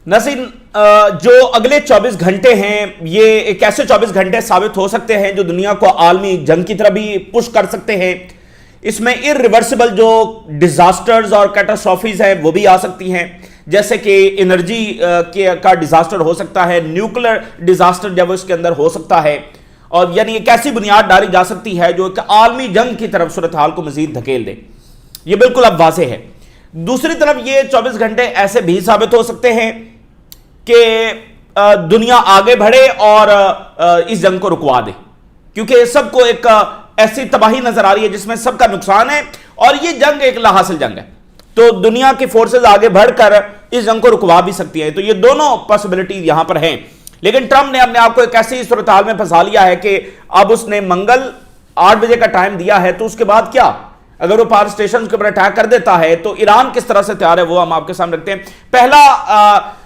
नसीन, जो अगले 24 घंटे हैं ये एक ऐसे 24 घंटे साबित हो सकते हैं जो दुनिया को आलमी जंग की तरफ भी पुश कर सकते हैं। इसमें इरिवर्सिबल जो डिजास्टर्स और कैटास्ट्रॉफीज हैं वो भी आ सकती हैं, जैसे कि एनर्जी का डिजास्टर हो सकता है, न्यूक्लियर डिजास्टर जब इसके अंदर हो सकता है, और यानी एक ऐसी बुनियाद डाली जा सकती है जो एक आलमी जंग की तरफ सूरत हाल को मजीद धकेल दे। यह बिल्कुल अब वाज़ेह है। दूसरी तरफ ये 24 घंटे ऐसे भी साबित हो सकते हैं कि दुनिया आगे बढ़े और इस जंग को रुकवा दे, क्योंकि सबको एक ऐसी तबाही नजर आ रही है जिसमें सबका नुकसान है और ये जंग एक लाहासिल जंग है। तो दुनिया की फोर्सेस आगे बढ़कर इस जंग को रुकवा भी सकती है। तो ये दोनों पॉसिबिलिटी यहां पर हैं। लेकिन ट्रंप ने अपने आप को एक ऐसी सूरत हाल में फंसा लिया है कि अब उसने मंगल 8 बजे का टाइम दिया है, तो उसके बाद क्या, अगर वो पावर स्टेशन के ऊपर अटैक कर देता है तो ईरान किस तरह से तैयार है वो हम आपके सामने रखते हैं। पहला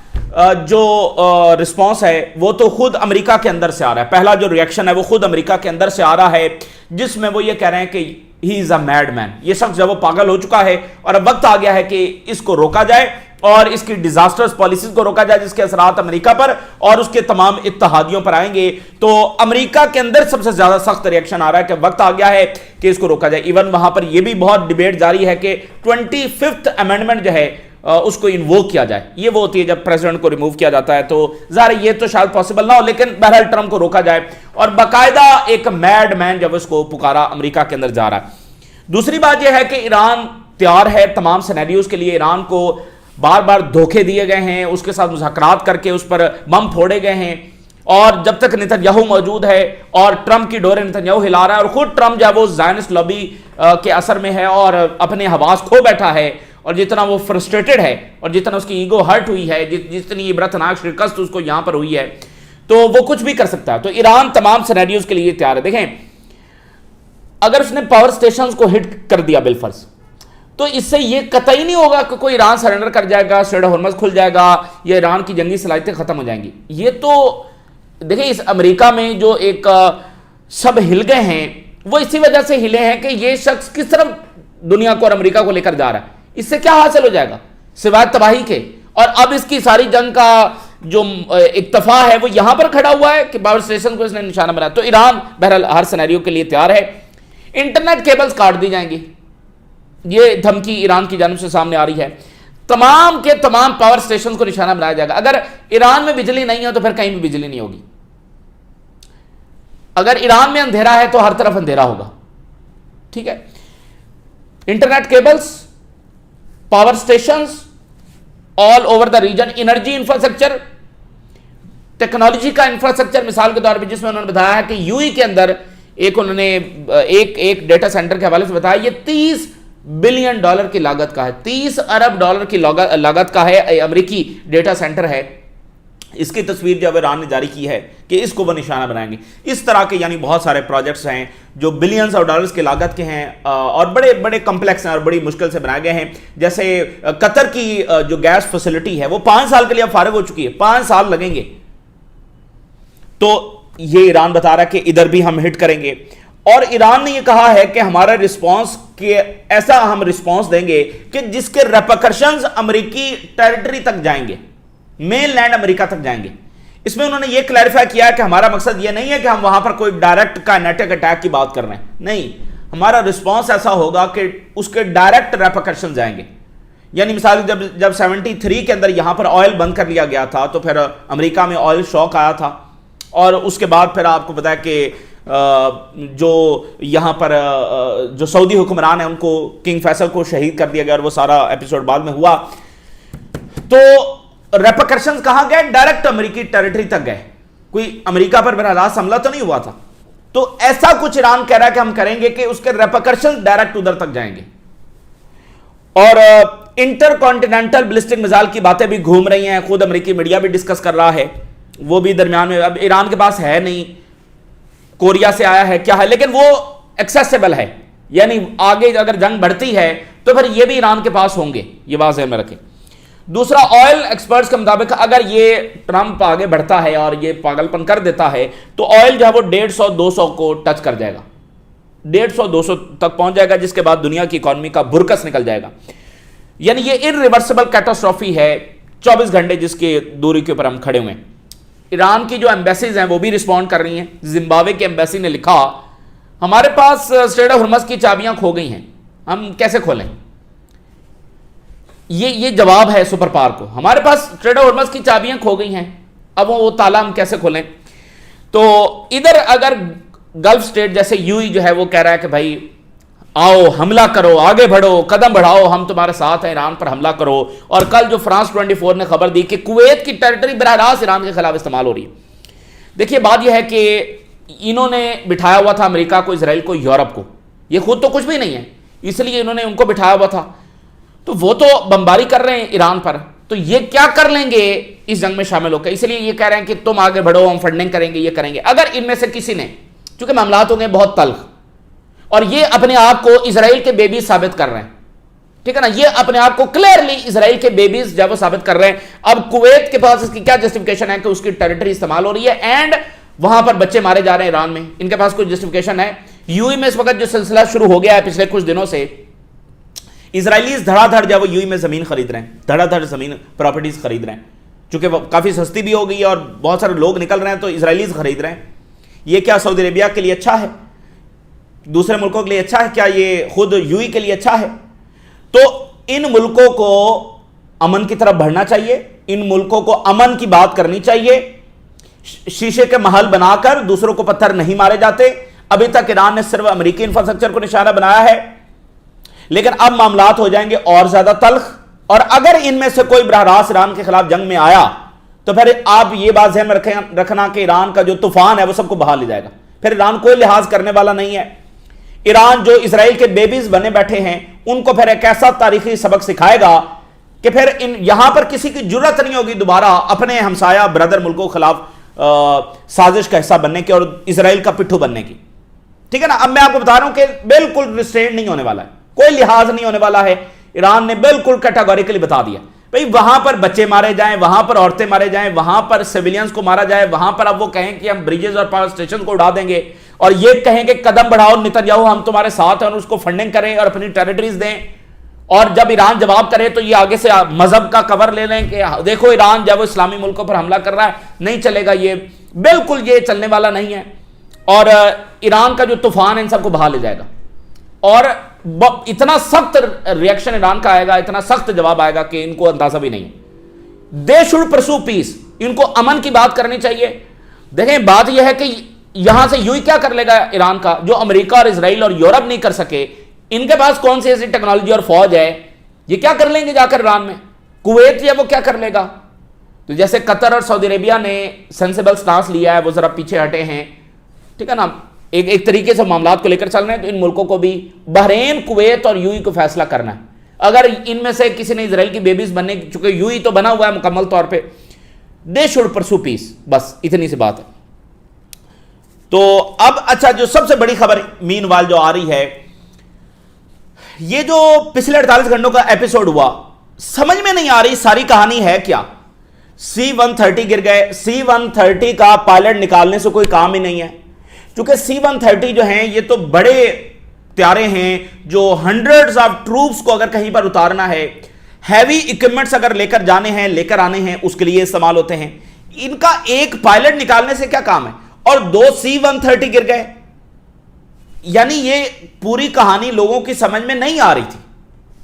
जो रिस्पॉन्स है वो तो खुद अमेरिका के अंदर से आ रहा है। पहला जो रिएक्शन है वो खुद अमेरिका के अंदर से आ रहा है, जिसमें वो ये कह रहे हैं कि he is a mad man, ये शख्स जब वो पागल हो चुका है और अब वक्त आ गया है कि इसको रोका जाए और इसकी डिजास्टर्स पॉलिसीज को रोका जाए, जिसके असरात अमेरिका पर और उसके तमाम इत्तेहादियों पर आएंगे। तो अमेरिका के अंदर सबसे ज्यादा सख्त रिएक्शन आ रहा है कि वक्त आ गया है कि इसको रोका जाए। इवन वहां पर यह भी बहुत डिबेट जारी है कि 25th अमेंडमेंट जो है उसको इन्वोक किया जाए। ये वो होती है जब प्रेसिडेंट को रिमूव किया जाता है, तो ज़ाहिर ये तो शायद पॉसिबल ना हो, लेकिन बहरहाल ट्रंप को रोका जाए और बाकायदा एक मैड मैन जब उसको पुकारा अमेरिका के अंदर जा रहा है। दूसरी बात यह है कि ईरान तैयार है तमाम सिनेरियोज के लिए। ईरान को बार बार धोखे दिए गए हैं, उसके साथ मुज़ाकरात करके उस पर बम फोड़े गए हैं, और जब तक नेतन्याहू मौजूद है और ट्रंप की डोरे नेतन्याहू हिला रहा है और खुद ट्रंप जब वो ज़ायनिस्ट लॉबी के असर में है और अपने हवास खो बैठा है, और जितना वो फ्रस्ट्रेटेड है और जितना उसकी ईगो हर्ट हुई है, जितनी इबरतनाक शिकस्त उसको यहां पर हुई है, तो वो कुछ भी कर सकता है। तो ईरान तमाम सिनेरियोज के लिए तैयार है। देखें, अगर उसने पावर स्टेशन को हिट कर दिया बिलफर्ज, तो इससे यह कतई नहीं होगा कि कोई ईरान सरेंडर कर जाएगा, स्ट्रेट ऑफ हॉर्मज़ खुल जाएगा या ईरान की जंगी सलाहियतें खत्म हो जाएंगी। ये तो देखिए, इस अमेरिका में जो एक सब हिल गए हैं वो इसी वजह से हिले हैं कि ये शख्स किस तरफ दुनिया को और अमेरिका को लेकर जा रहा है। इससे क्या हासिल हो जाएगा सिवाय तबाही के। और अब इसकी सारी जंग का जो इक्तफा है वो यहां पर खड़ा हुआ है कि पावर स्टेशन को इसने निशाना बनाया। तो ईरान बहरहाल हर सिनेरियो के लिए तैयार है। इंटरनेट केबल्स काट दी जाएंगी, ये धमकी ईरान की जानिब से सामने आ रही है। तमाम के तमाम पावर स्टेशन को निशाना बनाया जाएगा। अगर ईरान में बिजली नहीं है तो फिर कहीं भी बिजली नहीं होगी। अगर ईरान में अंधेरा है तो हर तरफ अंधेरा होगा। ठीक है, internet cables, power stations all over the region, energy infrastructure, technology का इंफ्रास्ट्रक्चर। मिसाल के तौर पे जिसमें उन्होंने बताया कि यूएई के अंदर उन्होंने एक डेटा सेंटर के हवाले से बताया, ये $30 बिलियन की लागत का है, $30 अरब की लागत का है, अमेरिकी डेटा सेंटर है। इसकी तस्वीर जब ईरान ने जारी की है कि इसको वो निशाना बनाएंगे। इस तरह के यानी बहुत सारे प्रोजेक्ट्स हैं जो बिलियंस ऑफ डॉलर्स की लागत के हैं और बड़े बड़े कॉम्प्लेक्स हैं और बड़ी मुश्किल से बनाए गए हैं। जैसे कतर की जो गैस फैसिलिटी है वो 5 साल के लिए अब फारिग हो चुकी है, 5 साल लगेंगे। तो ये ईरान बता रहा है कि इधर भी हम हिट करेंगे। और ईरान ने ये कहा है कि हमारा रिस्पॉन्स के ऐसा हम रिस्पॉन्स देंगे कि जिसके रेपरकशंस अमेरिकी टेरिटरी तक जाएंगे, मेन लैंड अमेरिका तक जाएंगे। इसमें उन्होंने ये क्लैरिफाई किया है कि हमारा मकसद ये नहीं है कि हम वहां पर कोई डायरेक्ट काइनेटिक अटैक की बात कर रहे हैं, नहीं, हमारा रिस्पॉन्स ऐसा होगा कि उसके डायरेक्ट रेपरकशन जाएंगे। यानी मिसाल जब 73 के अंदर यहां पर ऑयल बंद कर लिया गया था तो फिर अमेरिका में ऑयल शॉक आया था, और उसके बाद फिर आपको पता है कि जो यहां पर जो सऊदी हुक्मरान है उनको किंग फैसल को शहीद कर दिया गया और वो सारा एपिसोड बाद में हुआ। तो रेपरकशंस कहां गए? डायरेक्ट अमेरिकी टेरिटरी तक गए, कोई अमेरिका पर बराह हमला तो नहीं हुआ था। तो ऐसा कुछ ईरान कह रहा है कि हम करेंगे कि उसके रेपरकशंस डायरेक्ट उधर तक जाएंगे। और इंटरकॉन्टिनेंटल बैलिस्टिक मिसाइल की बातें भी घूम रही हैं, खुद अमेरिकी मीडिया भी डिस्कस कर रहा है, वो भी दरमियान में। अब ईरान के पास है नहीं, कोरिया से आया है क्या है, लेकिन वो एक्सेसिबल है, यानी आगे अगर जंग बढ़ती है तो फिर ये भी ईरान के पास होंगे, ये बात ध्यान में रखें। दूसरा, ऑयल एक्सपर्ट्स के मुताबिक अगर ये ट्रंप आगे बढ़ता है और ये पागलपन कर देता है तो ऑयल जो है वो 150-200 को टच कर जाएगा, 150-200 तक पहुंच जाएगा, जिसके बाद दुनिया की इकॉनमी का बुरकस निकल जाएगा। यानी ये इररिवर्सिबल कैटास्ट्रॉफी है। 24 घंटे जिसके दूरी के ऊपर हम खड़े हुए हैं। ईरान की जो एम्बेसीज हैं वो भी रिस्पॉन्ड कर रही हैं। जिम्बाब्वे की एम्बेसी ने लिखा, हमारे पास स्ट्रेट ऑफ हॉर्मज़ की चाबियां खो गई हैं, हम कैसे खोलें। ये जवाब है सुपर पावर को, हमारे पास स्ट्रेट ऑफ हॉर्मज़ की चाबियां खो गई हैं, अब वो ताला हम कैसे खोलें। तो इधर अगर गल्फ स्टेट जैसे यूएई जो है वो कह रहा है कि भाई आओ हमला करो, आगे बढ़ो, कदम बढ़ाओ, हम तुम्हारे साथ हैं, ईरान पर हमला करो। और कल जो फ्रांस 24 ने खबर दी कि कुवैत की टेरिटरी बराह रास्त ईरान के खिलाफ इस्तेमाल हो रही है। देखिए बात यह है कि इन्होंने बिठाया हुआ था अमेरिका को, इसराइल को, यूरोप को, ये खुद तो कुछ भी नहीं है, इसलिए इन्होंने उनको बिठाया हुआ था। तो वो तो बमबारी कर रहे हैं ईरान पर, तो ये क्या कर लेंगे इस जंग में शामिल होकर, इसलिए ये कह रहे हैं कि तुम आगे बढ़ो, हम फंडिंग करेंगे, ये करेंगे। अगर इनमें से किसी ने, चूंकि मामलात हो गए बहुत तल्ख और ये अपने आप को इजराइल के बेबीज साबित कर रहे हैं, ठीक है ना, ये अपने आप को क्लियरली इजराइल के बेबीज जब वो साबित कर रहे हैं। अब कुवैत के पास इसकी क्या जस्टिफिकेशन है कि उसकी टेरिटरी इस्तेमाल हो रही है एंड वहां पर बच्चे मारे जा रहे हैं ईरान में, इनके पास कोई जस्टिफिकेशन है। यूएई में इस वक्त जो सिलसिला शुरू हो गया है पिछले कुछ दिनों से, इजराइलीज धड़ाधड़ जब वो यूएई में जमीन खरीद रहे हैं, धड़ाधड़ जमीन प्रॉपर्टीज खरीद रहे हैं, चूंकि काफी सस्ती भी हो गई है और बहुत सारे लोग निकल रहे हैं, तो इजराइलीज खरीद रहे हैं। ये क्या सऊदी अरेबिया के लिए अच्छा है, दूसरे मुल्कों के लिए अच्छा है, क्या ये खुद यूएई के लिए अच्छा है। तो इन मुल्कों को अमन की तरफ बढ़ना चाहिए, इन मुल्कों को अमन की बात करनी चाहिए। शीशे के महल बनाकर दूसरों को पत्थर नहीं मारे जाते। अभी तक ईरान ने सिर्फ अमेरिकी इंफ्रास्ट्रक्चर को निशाना बनाया है, लेकिन अब मामलात हो जाएंगे और ज्यादा तल्ख। और अगर इनमें से कोई बराह रास्त ईरान के खिलाफ जंग में आया तो फिर आप ये बात ध्यान में रखना कि ईरान का जो तूफान है वो सबको बहा ले जाएगा, फिर ईरान कोई लिहाज करने वाला नहीं है। ईरान जो इजराइल के बेबीज बने बैठे हैं उनको फिर एक ऐसा तारीखी सबक सिखाएगा कि फिर यहां पर किसी की जरूरत नहीं होगी दोबारा अपने हमसाया ब्रदर मुल्कों के खिलाफ साजिश का हिस्सा बनने की और इजराइल का पिट्ठू बनने की, ठीक है ना। अब मैं आपको बता रहा हूं कि बिल्कुल रिस्ट्रेंट नहीं होने वाला है, कोई लिहाज नहीं होने वाला है। ईरान ने बिल्कुल कैटेगोरिकली बता दिया भाई वहां पर बच्चे मारे जाएं, वहां पर औरतें मारे जाएं, वहां पर सिविलियंस को मारा जाए, वहां पर अब वो कहें कि हम ब्रिजेस और पावर स्टेशन को उड़ा देंगे और ये कहें कि कदम बढ़ाओ नेतन्याहू, हम तुम्हारे साथ हैं, और उसको फंडिंग करें और अपनी टेरिटरीज दें। और जब ईरान जवाब करे तो ये आगे से मजहब का कवर ले लें कि देखो ईरान जब इस्लामी मुल्कों पर हमला कर रहा है, नहीं चलेगा, ये बिल्कुल ये चलने वाला नहीं है। और ईरान का जो तूफान इन सबको बहा ले जाएगा और इतना सख्त रिएक्शन ईरान का आएगा, इतना सख्त जवाब आएगा कि इनको अंदाजा भी नहीं है। दे शुड परसू पीस, इनको अमन की बात करनी चाहिए। देखें बात यह है कि यहां से यूएई क्या कर लेगा ईरान का, जो अमेरिका और इजराइल और यूरोप नहीं कर सके। इनके पास कौन सी ऐसी टेक्नोलॉजी और फौज है, ये क्या कर लेंगे जाकर ईरान में। कुवैत या वो क्या कर लेगा। तो जैसे कतर और सऊदी अरेबिया ने सेंसिबल स्टांस लिया है, वो जरा पीछे हटे हैं, ठीक है ना, एक तरीके से मामलात को लेकर चल रहे हैं। तो इन मुल्कों को भी बहरीन, कुवैत और यूएई को फैसला करना है। अगर इनमें से किसी ने इजराइल की बेबीज बनने, चूंकि यूएई तो बना हुआ है मुकम्मल तौर पे, दे शुड परसू पीस, बस इतनी सी बात है। तो अब अच्छा, जो सबसे बड़ी खबर मीनवाइल जो आ रही है, ये जो पिछले 48 घंटों का एपिसोड हुआ, समझ में नहीं आ रही सारी कहानी है क्या। C-130 गिर गए। C-130 का पायलट निकालने से कोई काम ही नहीं है, क्योंकि C-130 जो हैं ये तो बड़े प्यारे हैं, जो हंड्रेड्स ऑफ ट्रूप्स को अगर कहीं पर उतारना है, हैवी इक्विपमेंट्स अगर लेकर जाने हैं, लेकर आने हैं, उसके लिए इस्तेमाल होते हैं। इनका एक पायलट निकालने से क्या काम है, और 2 C-130 गिर गए। यानी ये पूरी कहानी लोगों की समझ में नहीं आ रही थी,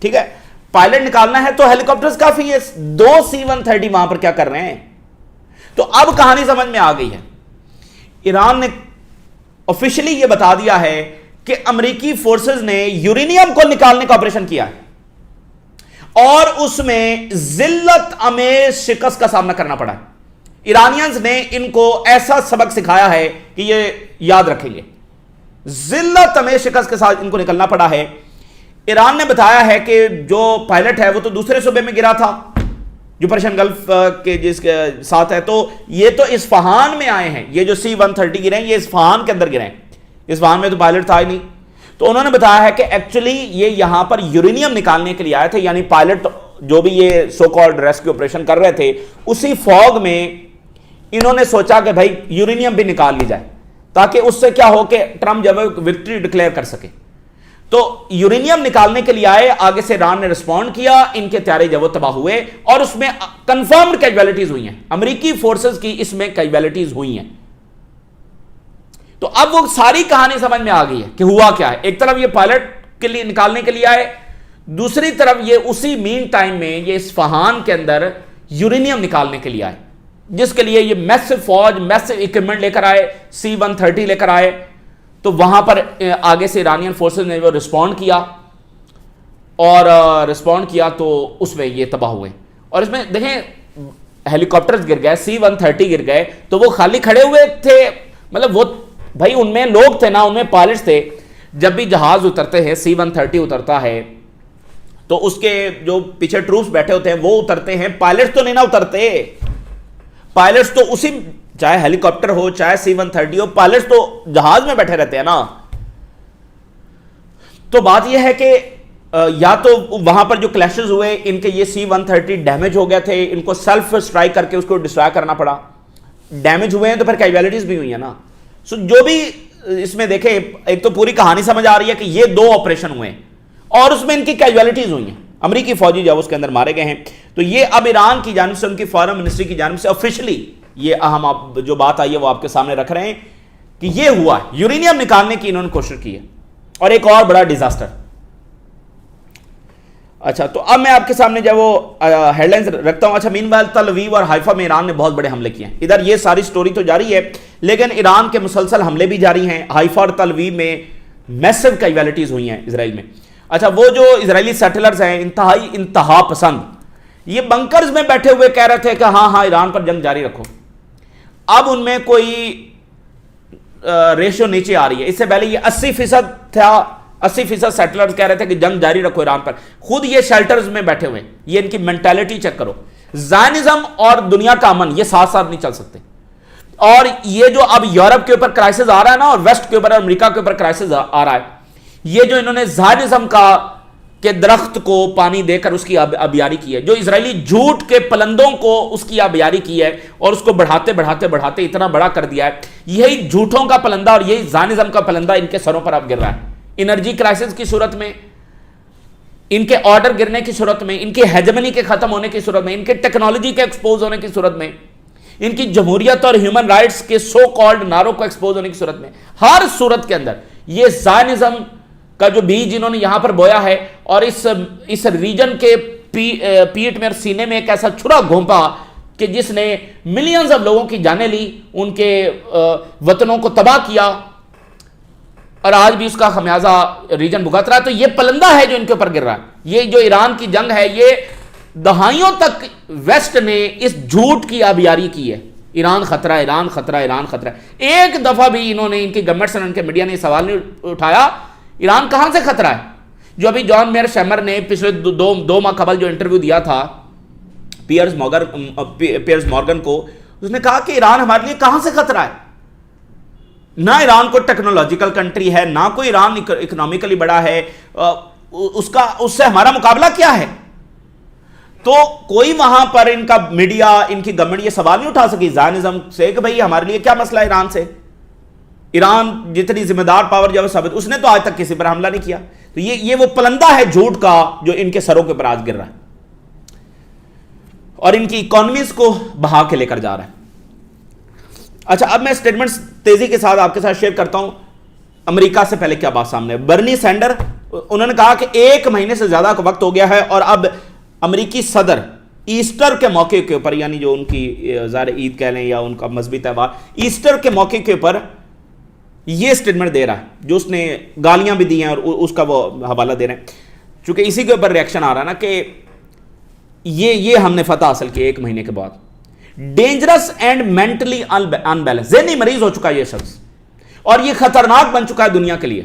ठीक है। पायलट निकालना है तो हेलीकॉप्टर्स काफी है, 2 C-130 वहां पर क्या कर रहे हैं। तो अब कहानी समझ में आ गई है। ईरान ने ऑफिशियली यह बता दिया है कि अमेरिकी फोर्सेस ने यूरेनियम को निकालने का ऑपरेशन किया है और उसमें जिल्लत अमेज शिकस्त का सामना करना पड़ा है। ईरानियंस ने इनको ऐसा सबक सिखाया है कि ये याद रखेंगे, जिल्लत अमेज शिकस्त के साथ इनको निकलना पड़ा है। ईरान ने बताया है कि जो पायलट है वो तो दूसरे सूबे में गिरा था, जो पर्शियन गल्फ के जिसके साथ है, तो ये तो इस्फहान में आए हैं। ये जो C-130 गिरे हैं ये इस्फहान के अंदर गिरे हैं, इस्फहान में तो पायलट था ही नहीं। तो उन्होंने बताया है कि एक्चुअली ये यहां पर यूरेनियम निकालने के लिए आए थे, यानी पायलट जो भी ये सो कॉल्ड रेस्क्यू ऑपरेशन कर रहे थे, उसी फॉग में इन्होंने सोचा कि भाई यूरेनियम भी निकाल ली जाए, ताकि उससे क्या हो कि ट्रंप जब विक्ट्री डिक्लेयर कर सके। तो यूरेनियम निकालने के लिए आए, आगे से ईरान ने रिस्पॉन्ड किया, इनके तैयारे जब वो तबाह हुए और उसमें कंफर्म्ड कैजुअलिटीज हुई हैं, अमेरिकी फोर्सेस की इसमें कैजुअलिटीज हुई हैं। तो अब वो सारी कहानी समझ में आ गई है कि हुआ क्या है। एक तरफ ये पायलट के लिए निकालने के लिए आए, दूसरी तरफ ये उसी मीन टाइम में ये इस्फहान के अंदर यूरेनियम निकालने के लिए आए, जिसके लिए ये मैसिव फौज, मैसिव इक्विपमेंट लेकर आए, C-130 लेकर आए। तो वहां पर आगे से ईरानियन फोर्सेस ने वो रिस्पॉन्ड किया और रिस्पॉन्ड किया तो उसमें ये तबाह हुए। और इसमें देखें हेलीकॉप्टर्स गिर गए, C-130 गिर गए, तो वो खाली खड़े हुए थे, मतलब वो भाई उनमें लोग थे ना, उनमें पायलट्स थे। जब भी जहाज उतरते हैं, C-130 उतरता है, तो उसके जो पीछे ट्रूप्स बैठे होते हैं वो उतरते हैं, पायलट्स तो नहीं ना उतरते। पायलट्स तो उसी, चाहे हेलीकॉप्टर हो चाहे C-130 हो, पायलट्स तो जहाज में बैठे रहते हैं ना। तो बात यह है कि या तो वहां पर जो क्लैशेस हुए, इनके ये C-130 डैमेज हो गए थे, इनको सेल्फ स्ट्राइक करके उसको डिस्ट्रॉय करना पड़ा। डैमेज हुए हैं तो फिर कैजुअलिटीज भी हुई है ना। सो जो भी इसमें देखें, एक तो पूरी कहानी समझ आ रही है कि ये 2 ऑपरेशन हुए और उसमें इनकी कैजुअलिटीज हुई हैं, अमेरिकी फौजी जब उसके अंदर मारे गए हैं। तो ये अब ईरान की जानिब से, उनकी फॉरेन मिनिस्ट्री की जानिब से ऑफिशियली ये हम आप जो बात आई है वो आपके सामने रख रहे हैं कि ये हुआ है, यूरेनियम निकालने की इन्होंने कोशिश की है और एक और बड़ा डिजास्टर। अच्छा, तो अब मैं आपके सामने जब वो हेडलाइंस रखता हूं। अच्छा, मीनवाइल तल अवीव और हाइफा में ईरान ने बहुत बड़े हमले किए हैं। इधर ये सारी स्टोरी तो जारी है, लेकिन ईरान के मुसलसल हमले भी जारी हैं। हाइफा और तल अवीव में मैसिव कैजुअलिटीज हुई हैं इजराइल में। अच्छा, वो जो इजरायली सेटलर्स हैं इंतहा पसंद, ये बंकर्स में बैठे हुए कह रहे थे कि हाँ हाँ ईरान पर जंग जारी रखो। अब उनमें कोई रेशियो नीचे आ रही है। इससे पहले ये 80% था, 80% सेटलर्स कह रहे थे कि जंग जारी रखो ईरान पर, खुद ये शेल्टर्स में बैठे हुए। ये इनकी मेंटालिटी चेक करो। ज़ायनिज्म और दुनिया का अमन ये साथ साथ नहीं चल सकते। और ये जो अब यूरोप के ऊपर क्राइसिस आ रहा है ना, और वेस्ट के ऊपर, अमेरिका के ऊपर क्राइसिस आ रहा है, ये जो इन्होंने ज़ायनिज्म के दरख्त को पानी देकर उसकी आबियारी की है, जो इजरायली झूठ के पलंदों को उसकी आबियारी की है और उसको बढ़ाते बढ़ाते बढ़ाते इतना बड़ा कर दिया है, यही झूठों का पलंदा और यही ज़ायनिज्म का पलंदा इनके सरों पर अब गिर रहा है। एनर्जी क्राइसिस की सूरत में, इनके ऑर्डर गिरने की सूरत में, इनकी हेजमनी के खत्म होने की सूरत में, इनके टेक्नोलॉजी के एक्सपोज होने की सूरत में, इनकी जमहूरियत और ह्यूमन राइट्स के सो कॉल्ड नारों को एक्सपोज होने की सूरत में, हर सूरत के अंदर ये ज़ायनिज्म का जो बीज इन्होंने यहां पर बोया है और इस रीजन के पीठ में और सीने में एक ऐसा छुरा घोंपा कि जिसने मिलियंस ऑफ लोगों की जानें ली, उनके वतनों को तबाह किया और आज भी उसका खमियाजा रीजन भुगत रहा है। तो ये पलंदा है जो इनके ऊपर गिर रहा है। ये जो ईरान की जंग है, ये दहाइयों तक वेस्ट ने इस झूठ की आबियारी की है, ईरान खतरा, ईरान खतरा, ईरान खतरा। एक दफा भी इन्होंने, इनकी गवर्नमेंट और इनके मीडिया ने सवाल नहीं उठाया ईरान कहां से खतरा है। जो अभी जॉन मेयर शैमर ने पिछले दो माह कबल जो इंटरव्यू दिया था पियर्स मॉर्गन को, उसने कहा कि ईरान हमारे लिए कहां से खतरा है। ना ईरान को टेक्नोलॉजिकल कंट्री है, ना कोई ईरान इकोनॉमिकली बड़ा है, उससे हमारा मुकाबला क्या है। तो कोई वहां पर इनका मीडिया, इनकी गवर्नमेंट ये सवाल नहीं उठा सकी ज़ायनिज्म से कि भाई हमारे लिए क्या मसला है ईरान से। ईरान जितनी जिम्मेदार पावर जब साबित, उसने तो आज तक किसी पर हमला नहीं किया। तो ये वो पलंदा है झूठ का जो इनके सरों के ऊपर आज गिर रहा है और इनकी इकोनॉमीज को बहा के लेकर जा रहा है। अच्छा, अब मैं स्टेटमेंट्स तेजी के साथ आपके साथ शेयर करता हूं। अमेरिका से पहले क्या बात सामने है। बर्नी सैंडर, उन्होंने कहा कि 1 महीने से ज्यादा का वक्त हो गया है और अब अमेरिकी सदर ईस्टर के मौके के ऊपर, यानी जो उनकी ज़ाहिर ईद कह लें या उनका मजहबी त्यौहार, ईस्टर के मौके के ऊपर ये स्टेटमेंट दे रहा है, जो उसने गालियां भी दी हैं और उसका वो हवाला दे रहे हैं। चूंकि इसी के ऊपर रिएक्शन आ रहा है ना कि ये हमने फतह हासिल की 1 महीने के बाद। डेंजरस एंड मेंटली अनबैलेंस, ज़हनी मरीज हो चुका है ये शख्स और ये खतरनाक बन चुका है दुनिया के लिए।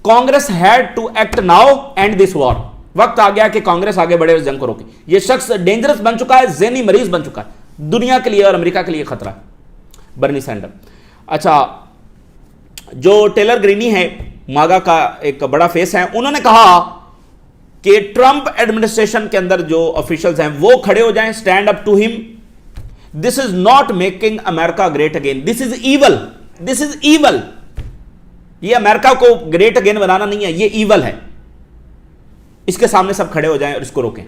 Congress had to act now and this war. वक्त आ गया कि कांग्रेस आगे बढ़े, उस जंग को रोके। ये शख्स डेंजरस बन चुका है, ज़हनी मरीज बन चुका है, दुनिया के लिए और अमेरिका के लिए खतरा है। बर्नी सैंडर। अच्छा, जो टेलर ग्रीनी है, मागा का एक बड़ा फेस है, उन्होंने कहा कि ट्रंप एडमिनिस्ट्रेशन के अंदर जो ऑफिशियल्स हैं वो खड़े हो जाएं, stand up to him. This is not making America great again, this is evil, this is evil. ये अमेरिका को ग्रेट अगेन बनाना नहीं है, ये ईवल है। इसके सामने सब खड़े हो जाएं और इसको रोकें।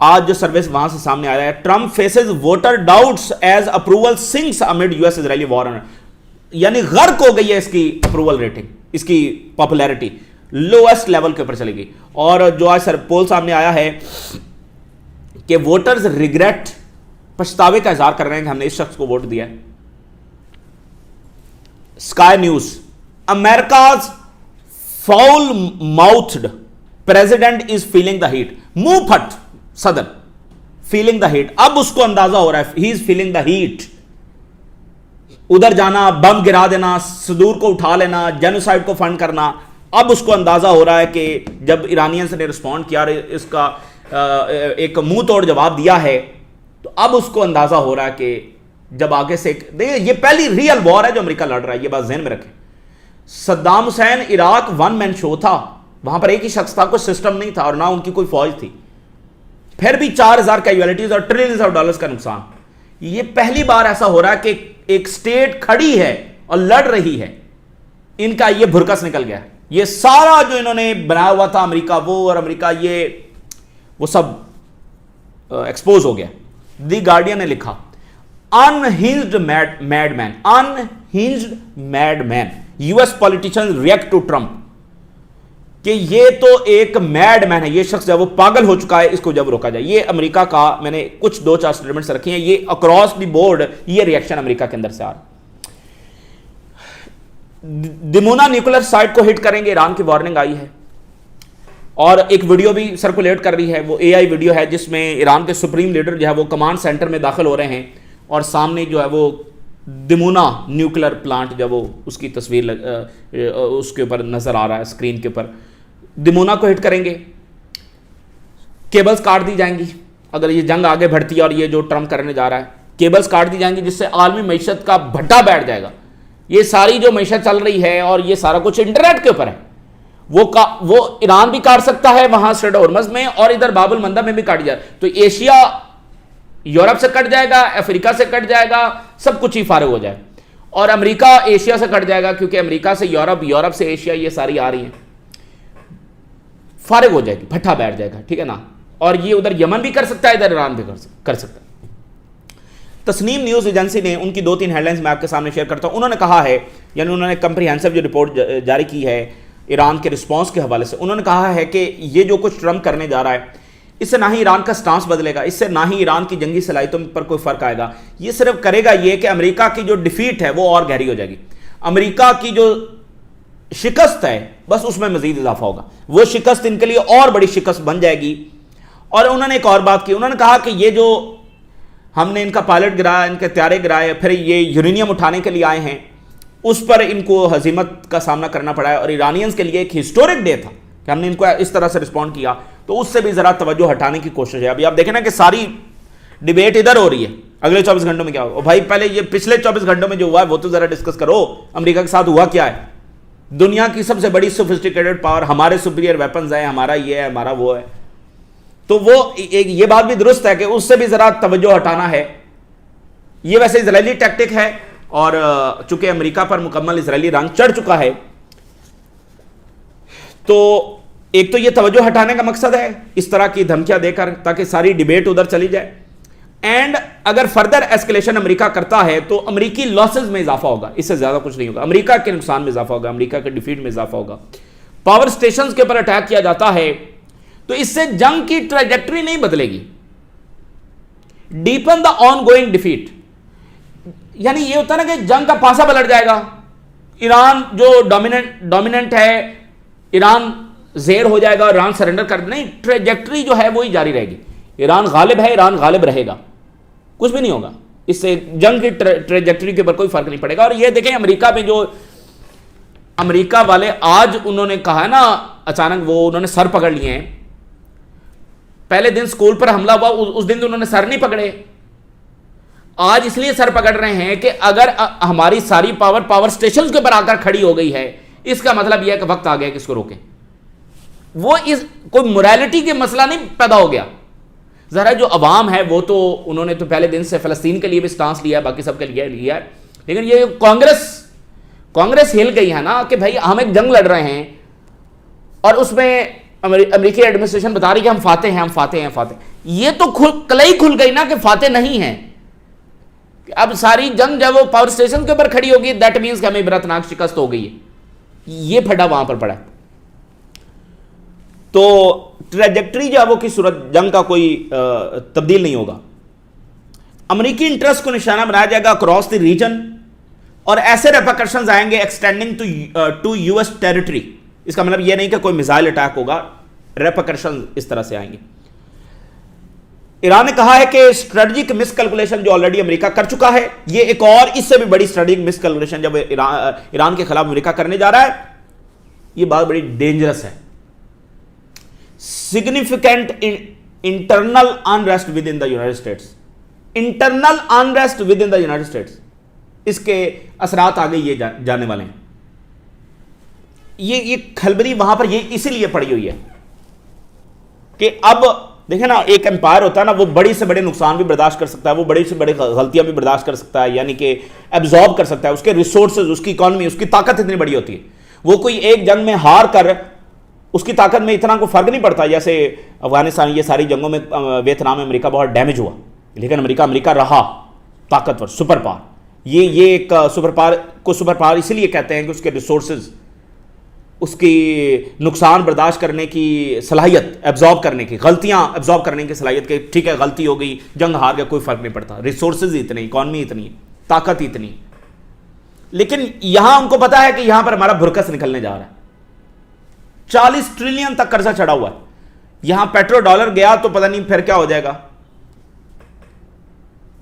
आज जो सर्वे वहां से सामने आया है, Trump faces voter doubts as approval sinks amid US Israeli war, यानी गर्क हो गई है इसकी अप्रूवल रेटिंग, इसकी पॉपुलैरिटी लोएस्ट लेवल के ऊपर चलेगी। और जो आज पोल सामने आया है कि वोटर्स रिग्रेट, पछतावे का इजहार कर रहे हैं कि हमने इस शख्स को वोट दिया है। Sky News, America's foul mouthed president is feeling the heat, मुंह फट सदन, फीलिंग द हीट। अब उसको अंदाजा हो रहा है, he is feeling the heat. उधर जाना, बम गिरा देना, सदूर को उठा लेना, जेनोसाइड को फंड करना, अब उसको अंदाजा हो रहा है कि जब ईरानियंस ने रिस्पॉन्ड किया, इसका एक मुंह तोड़ जवाब दिया है, तो अब उसको अंदाजा हो रहा है कि जब आगे से देखिए, ये पहली रियल वॉर है जो अमेरिका लड़ रहा है, ये बात ज़हन में रखें। Saddam Hussain Iraq one man show था, वहां पर एक ही शख्स था, कोई सिस्टम नहीं था और ना उनकी कोई फौज थी, फिर भी 4000 कैजुअलिटीज और ट्रिलियंस ऑफ डॉलर्स का नुकसान। ये पहली बार ऐसा हो रहा है कि एक स्टेट खड़ी है और लड़ रही है, इनका ये भुरकस निकल गया। ये सारा जो इन्होंने बनाया हुआ था अमेरिका वो और अमेरिका ये वो सब एक्सपोज हो गया। द गार्डियन ने लिखा, unhinged madman, unhinged madman, US politicians react to Trump, कि ये तो एक मैडमैन है, ये शख्स जब वो पागल हो चुका है, इसको जब रोका जाए। ये अमेरिका का, मैंने कुछ 2-4 स्टेटमेंट्स रखे हैं, ये अक्रॉस द बोर्ड ये रिएक्शन अमेरिका के अंदर से आ रहा। दिमोना न्यूक्लियर साइट को हिट करेंगे, ईरान की वार्निंग आई है और एक वीडियो भी सर्कुलेट कर रही है, वो एआई वीडियो है जिसमें ईरान के सुप्रीम लीडर जो है वो कमांड सेंटर में दाखिल हो रहे हैं और सामने जो है वो दिमोना न्यूक्लियर प्लांट जब वो उसकी तस्वीर उसके ऊपर नजर आ रहा है स्क्रीन के ऊपर। दिमोना को हिट करेंगे, केबल्स काट दी जाएंगी अगर ये जंग आगे बढ़ती है और ये जो ट्रंप करने जा रहा है, केबल्स काट दी जाएंगी जिससे आलमी मईशत का भट्टा बैठ जाएगा। ये सारी जो मईशत चल रही है और ये सारा कुछ इंटरनेट के ऊपर है, वो ईरान भी काट सकता है वहां स्ट्रेट ऑफ हॉर्मुज़ में और इधर बाबुल मंदब में भी काट जाए, तो एशिया यूरोप से कट जाएगा, अफ्रीका से कट जाएगा, सब कुछ ही फारिग हो जाए और अमेरिका एशिया से कट जाएगा क्योंकि अमेरिका से यूरोप, यूरोप से एशिया, ये सारी आ रही हैं, फारिग हो जाएगी, भट्ठा बैठ जाएगा, ठीक है ना। और ये उधर यमन भी कर सकता है, इधर ईरान भी कर सकता है। तस्नीम न्यूज एजेंसी ने उनकी 2-3 हेडलाइंस मैं आपके सामने शेयर करता हूं। उन्होंने कहा है, यानी उन्होंने कंप्रीहेंसिव जो रिपोर्ट जारी की है ईरान के रिस्पांस के हवाले से, उन्होंने कहा है कि ये जो कुछ ट्रंप करने जा रहा है इससे ना ही ईरान का स्टांस बदलेगा, इससे ना ही ईरान की जंगी सलाहियतों पर कोई फर्क आएगा। ये सिर्फ करेगा ये कि अमेरिका की जो डिफीट है वो और गहरी हो जाएगी, अमेरिका की जो शिकस्त है बस उसमें मजीद इजाफा होगा, वो शिकस्त इनके लिए और बड़ी शिकस्त बन जाएगी। और उन्होंने एक और बात की, उन्होंने कहा कि ये जो हमने इनका पायलट गिराया, इनके त्यारे गिराए, फिर ये यूरेनियम उठाने के लिए आए हैं, उस पर इनको हजीमत का सामना करना पड़ा है और ईरानियंस के लिए एक हिस्टोरिक डे था कि हमने इनको इस तरह से रिस्पॉन्ड किया, तो उससे भी जरा तवज्जो हटाने की कोशिश है। अभी आप देखें ना कि सारी डिबेट इधर हो रही है, अगले 24 घंटों में क्या होगा। भाई पहले ये पिछले 24 घंटों में जो हुआ है वो तो जरा डिस्कस करो, अमेरिका के साथ हुआ क्या है। दुनिया की सबसे बड़ी सोफिस्टिकेटेड पावर, हमारे सुपीरियर वेपन्स हैं, हमारा ये है, हमारा वो है, तो वो ये बात भी दुरुस्त है कि उससे भी जरा तवज्जो हटाना है। ये वैसे इजरायली टैक्टिक है और चूंकि अमेरिका पर मुकम्मल इजरायली रंग चढ़ चुका है, तो एक तो ये तवज्जो हटाने का मकसद है इस तरह की धमकियां देकर, ताकि सारी डिबेट उधर चली जाए। एंड अगर फर्दर एस्केलेशन अमेरिका करता है तो अमेरिकी लॉसेज में इजाफा होगा, इससे ज्यादा कुछ नहीं होगा, अमेरिका के नुकसान में इजाफा होगा, अमेरिका के डिफीट में इजाफा होगा। पावर स्टेशंस के ऊपर अटैक किया जाता है तो इससे जंग की ट्रैजेक्टरी नहीं बदलेगी, deepen the on going defeat, यानी ये होता है ना कि जंग का पासा पलट जाएगा, ईरान जो डोमिनेंट है, ईरान जेर हो जाएगा, ईरान सरेंडर कर, नहीं, ट्रैजेक्टरी जो है वो ही जारी रहेगी। ईरान गालिब है, ईरान गालिब रहेगा, कुछ भी नहीं होगा, इससे जंग की ट्रैजेक्टरी के ऊपर कोई फर्क नहीं पड़ेगा। और ये देखें अमेरिका में जो अमेरिका वाले आज उन्होंने कहा है ना, अचानक वो उन्होंने सर पकड़ लिए हैं, पहले दिन स्कूल पर हमला हुआ उस दिन तो उन्होंने सर नहीं पकड़े, आज इसलिए सर पकड़ रहे हैं कि अगर हमारी सारी पावर स्टेशन के ऊपर आकर खड़ी हो गई है, इसका मतलब यह है कि वक्त आ गया कि इसको रोकें। वो इस कोई मोरालिटी के मसला नहीं पैदा हो गया, जरा जो अवाम है वो तो उन्होंने तो पहले दिन से फलस्तीन के लिए भी स्टांस लिया है, बाकी सबके लिए लिया है, लेकिन ये कांग्रेस हिल गई है ना कि भाई हम एक जंग लड़ रहे हैं और उसमें अमेरिकी एडमिनिस्ट्रेशन बता रही कि हम फाते हैं, हम फाते हैं, फाते। ये तो कलई खुल गई ना कि फाते नहीं है। अब सारी जंग जब वो पावर स्टेशन के ऊपर खड़ी होगी, दैट मीन्स कि हमें इबरतनाक शिकस्त हो गई है। ये फटा वहां पर पड़ा। तो ट्रेजेक्टरी जो है वो की सूरत जंग का कोई तब्दील नहीं होगा। अमेरिकी इंटरेस्ट को निशाना बनाया जाएगा अक्रॉस द रीजन और ऐसे रेपरकशंस आएंगे एक्सटेंडिंग टू यूएस टेरिटरी। इसका मतलब यह नहीं कि कोई मिसाइल अटैक होगा, रेपरकशंस इस तरह से आएंगे। ईरान ने कहा है कि स्ट्रेटजिक मिसकैलकुलेशन जो ऑलरेडी अमेरिका कर चुका है, यह एक और इससे भी बड़ी स्ट्रेटजिक मिसकैलकुलेशन जब ईरान के खिलाफ अमेरिका करने जा रहा है, यह बात बड़ी डेंजरस है। Significant internal unrest with in the United states, internal unrest with in the United states, इसके असरात आगे ये जाने वाले हैं। ये खलबली वहां पर ये इसीलिए पड़ी हुई है कि अब देखें ना, एक एम्पायर होता है ना, वो बड़ी से बड़े नुकसान भी बर्दाश्त कर सकता है, वो बड़ी से बड़ी गलतियां भी बर्दाश्त कर सकता है, यानी कि एब्जॉर्ब कर सकता है। उसके रिसोर्सेज, उसकी इकॉनमी, उसकी ताकत इतनी बड़ी होती है। वो कोई एक जंग में हार कर उसकी ताकत में इतना कोई फर्क नहीं पड़ता। जैसे अफगानिस्तान, ये सारी जंगों में वियतनाम में अमेरिका बहुत डैमेज हुआ, लेकिन अमेरिका रहा ताकतवर, सुपर पावर। ये एक सुपर पावर इसीलिए कहते हैं कि उसके रिसोर्सेज, उसकी नुकसान बर्दाश्त करने की सलाहियत, एब्जॉर्ब करने की, गलतियां एब्जॉर्ब करने की सलाहियत के, ठीक है गलती हो गई, जंग हार गया, कोई फर्क नहीं पड़ता। रिसोर्सेज इतने, इकॉनमी इतनी, ताकत इतनी। लेकिन यहां उनको पता है कि यहां पर हमारा भुरकस निकलने जा रहा है। 40 ट्रिलियन तक कर्जा चढ़ा हुआ है। यहां पेट्रो डॉलर गया तो पता नहीं फिर क्या हो जाएगा।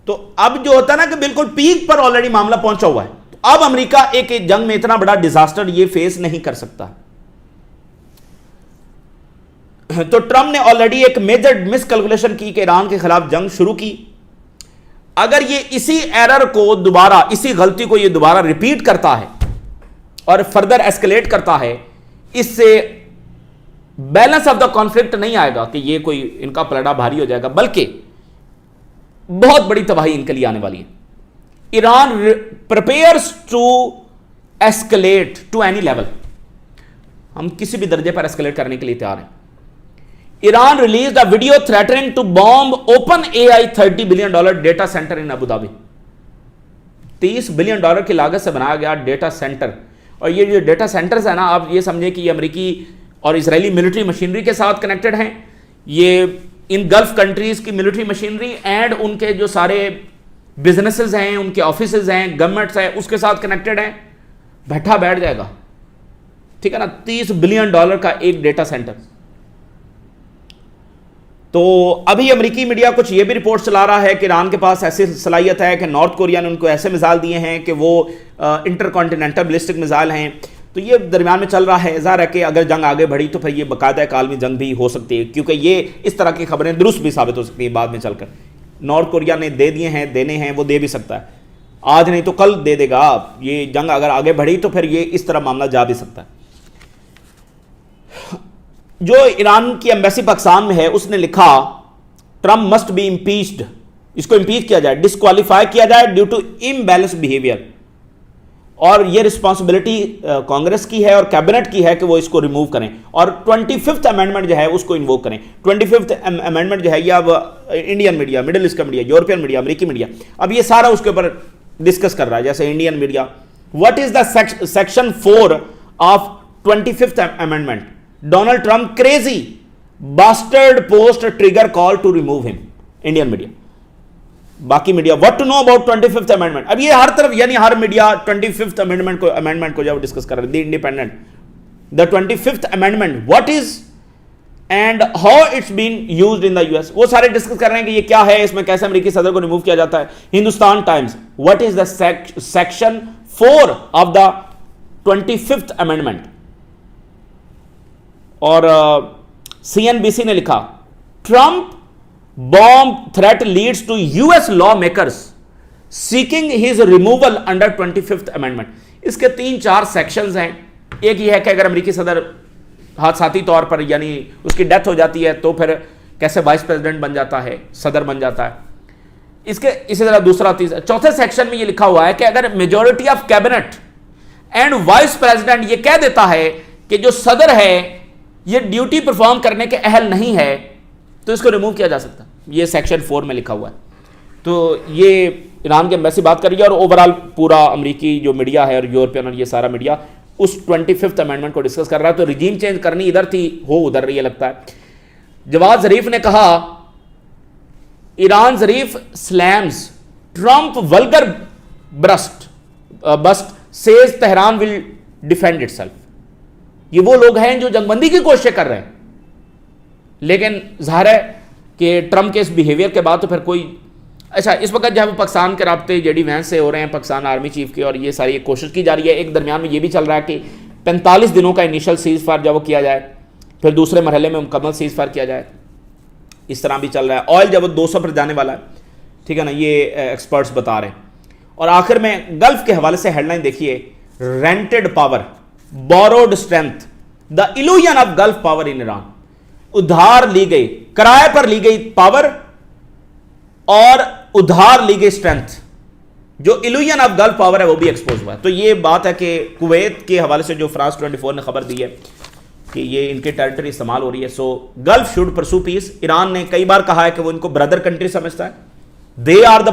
तो अब जो होता है ना कि बिल्कुल पीक पर ऑलरेडी मामला पहुंचा हुआ है। तो अब अमेरिका एक जंग में इतना बड़ा डिजास्टर ये फेस नहीं कर सकता। तो ट्रंप ने ऑलरेडी एक मेजर मिसकैलकुलेशन की कि ईरान के खिलाफ जंग शुरू की। अगर ये इसी एरर को दोबारा, इसी गलती को ये दोबारा रिपीट करता है और फर्दर एस्केलेट करता है, इससे बैलेंस ऑफ द कॉन्फ्लिक्ट नहीं आएगा कि ये कोई इनका पलड़ा भारी हो जाएगा, बल्कि बहुत बड़ी तबाही इनके लिए आने वाली है। Iran prepares to escalate to any level. हम किसी भी दर्जे पर एस्केलेट करने के लिए तैयार हैं। Iran release a video threatening to bomb open AI $30 billion data centre in Abu Dhabi. $30 billion की लागत से बनाया गया डेटा सेंटर। और ये जो डेटा सेंटर्स है ना, आप ये समझे कि ये अमेरिकी और इजरायली मिलिट्री मशीनरी के साथ कनेक्टेड हैं। ये इन गल्फ कंट्रीज की मिलिट्री मशीनरी एंड उनके जो सारे बिजनेसेस हैं, उनके ऑफिसेज हैं, गवर्नमेंट्स हैं, उसके साथ कनेक्टेड हैं। बैठ जाएगा, ठीक है ना। $30 बिलियन का एक डेटा सेंटर। तो अभी अमेरिकी मीडिया कुछ ये भी रिपोर्ट चला रहा है कि ईरान के पास ऐसी सलाहियत है कि नॉर्थ कोरिया ने उनको ऐसे मिसाइल दिए हैं कि वो इंटरकॉन्टिनेंटल बैलिस्टिक मिसाइल हैं। तो ये दरमियान में चल रहा है। ज़ाहिर है कि अगर जंग आगे बढ़ी तो फिर ये बाकायदा एक आलमी जंग भी हो सकती है, क्योंकि ये इस तरह की खबरें दुरुस्त भी साबित हो सकती हैं बाद में चलकर। नॉर्थ कोरिया ने दे दिए हैं, देने हैं, वो दे भी सकता है, आज नहीं तो कल दे देगा। ये जंग अगर आगे बढ़ी तो फिर ये इस तरह मामला जा भी सकता है। जो ईरान की एम्बेसी पाकिस्तान में है उसने लिखा ट्रम्प मस्ट बी इम्पीच्ड, इसको इम्पीच किया जाए, डिस्क्वालीफाई किया जाए ड्यू टू इम्बैलेंस बिहेवियर। और ये रिस्पॉन्सिबिलिटी कांग्रेस की है और कैबिनेट की है कि वो इसको रिमूव करें और 25th अमेंडमेंट जो है उसको इन्वोक करें। 25th अमेंडमेंट जो है ये अब इंडियन मीडिया, मिडिल ईस्ट का मीडिया, यूरोपियन मीडिया, अमेरिकी मीडिया अब ये सारा उसके ऊपर डिस्कस कर रहा है। जैसे Indian media, what is the section 4 of 25th amendment, Donald Trump crazy bastard post trigger call to remove him. Indian media, बाकी media, what to know about 25th amendment. अब ये हर तरफ यानी हर मीडिया 25th अमेंडमेंट को जब discuss कर रहे हैं। The Independent, the 25th amendment what is and how it's been used in the US, वो सारे डिस्कस कर रहे हैं कि ये क्या है, इसमें कैसे अमेरिकी सदर को रिमूव किया जाता है। Hindustan Times, what is the section 4 of the 25th amendment. और सीएनबीसी ने लिखा Trump bomb threat leads to US law makers seeking his removal under 25th amendment. इसके 3-4 सेक्शंस हैं। एक ये है कि अगर अमेरिकी सदर हादसाती तौर पर यानी उसकी डेथ हो जाती है तो फिर कैसे वाइस प्रेसिडेंट बन जाता है, सदर बन जाता है। इसके इसी तरह दूसरा, तीसरा, चौथे सेक्शन में ये लिखा हुआ है कि अगर majority of cabinet and vice president ये कह देता है कि जो सदर है ये ड्यूटी परफॉर्म करने के अहल नहीं है, तो इसको रिमूव किया जा सकता है। ये सेक्शन 4 में लिखा हुआ है। तो ये ईरान की एम्बेसी बात कर रही है और ओवरऑल पूरा अमेरिकी जो मीडिया है और यूरोपियन और ये सारा मीडिया उस 25th अमेंडमेंट को डिस्कस कर रहा है। तो रिजीम चेंज करनी इधर थी, हो उधर रही है लगता है। जवाद जरीफ ने कहा Iran Zarif slams Trump vulgar bust says Tehran will defend itself. ये वो लोग हैं जो जंगबंदी की कोशिश कर रहे हैं, लेकिन जाहिर है कि ट्रंप के इस बिहेवियर के बाद तो फिर कोई अच्छा इस वक्त जब पाकिस्तान के राब्ते जेडी वैंस से हो रहे हैं, पाकिस्तान आर्मी चीफ के, और ये सारी कोशिश की जा रही है। एक दरमियान में ये भी चल रहा है कि 45 दिनों का इनिशियल सीज फायर जब वो किया जाए, फिर दूसरे मरहले में मुकम्मल सीज फायर किया जाए, इस तरह भी चल रहा है। ऑयल जब वो 200 पर जाने वाला है, ठीक है ना, ये एक्सपर्ट्स बता रहे हैं। और आखिर में गल्फ के हवाले से हेडलाइन देखिए, rented power borrowed strength the illusion of gulf power in Iran. उधार ली गई, किराए पर ली गई पावर और उधार ली गई स्ट्रेंथ, जो इल्यूजन ऑफ गल्फ पावर है वो भी एक्सपोज हुआ है। तो ये बात है कि कुवैत के हवाले से जो फ्रांस 24 ने खबर दी है कि ये इनके टेरिटरी इस्तेमाल हो रही है। So Gulf should pursue peace. Iran ने कई बार कहा है कि वो इनको ब्रदर कंट्री समझता है, they are the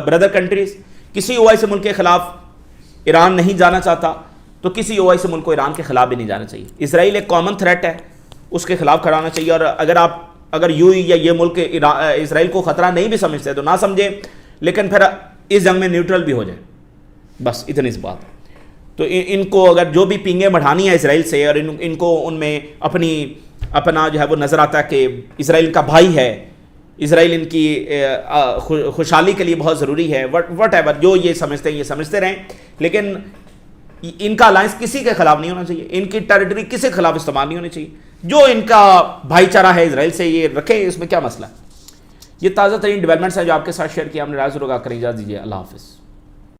brother countries. किसी ओआईसी मुल्क के खिलाफ ईरान नहीं जाना चाहता, तो किसी ओआईसी मुल्क को ईरान के खिलाफ भी नहीं जाना चाहिए। इसराइल एक कॉमन थ्रेट है, उसके खिलाफ खड़ा होना चाहिए। और अगर यूएई या ये मुल्क इसराइल को खतरा नहीं भी समझते तो ना समझे, लेकिन फिर इस जंग में न्यूट्रल भी हो जाए, बस इतनी सी बात है। तो इनको अगर जो भी पींगे बढ़ानी है इसराइल से, और इनको उनमें अपना जो है वो नज़र आता है कि इसराइल का भाई है, इसराइल इनकी खुशहाली के लिए बहुत ज़रूरी है, वट एवर जो ये समझते हैं ये समझते रहें, लेकिन इनका अलायंस किसी के खिलाफ नहीं होना चाहिए, इनकी टेरिटरी किसी के खिलाफ इस्तेमाल नहीं होनी चाहिए। जो इनका भाईचारा है इसराइल से ये रखें, इसमें क्या मसला है। ये ताज़ा तरीन डेवलपमेंट्स है जो आपके साथ शेयर किया हमने। राज रुगा करें, इजाज़त दीजिए, अल्लाह हाफिज़।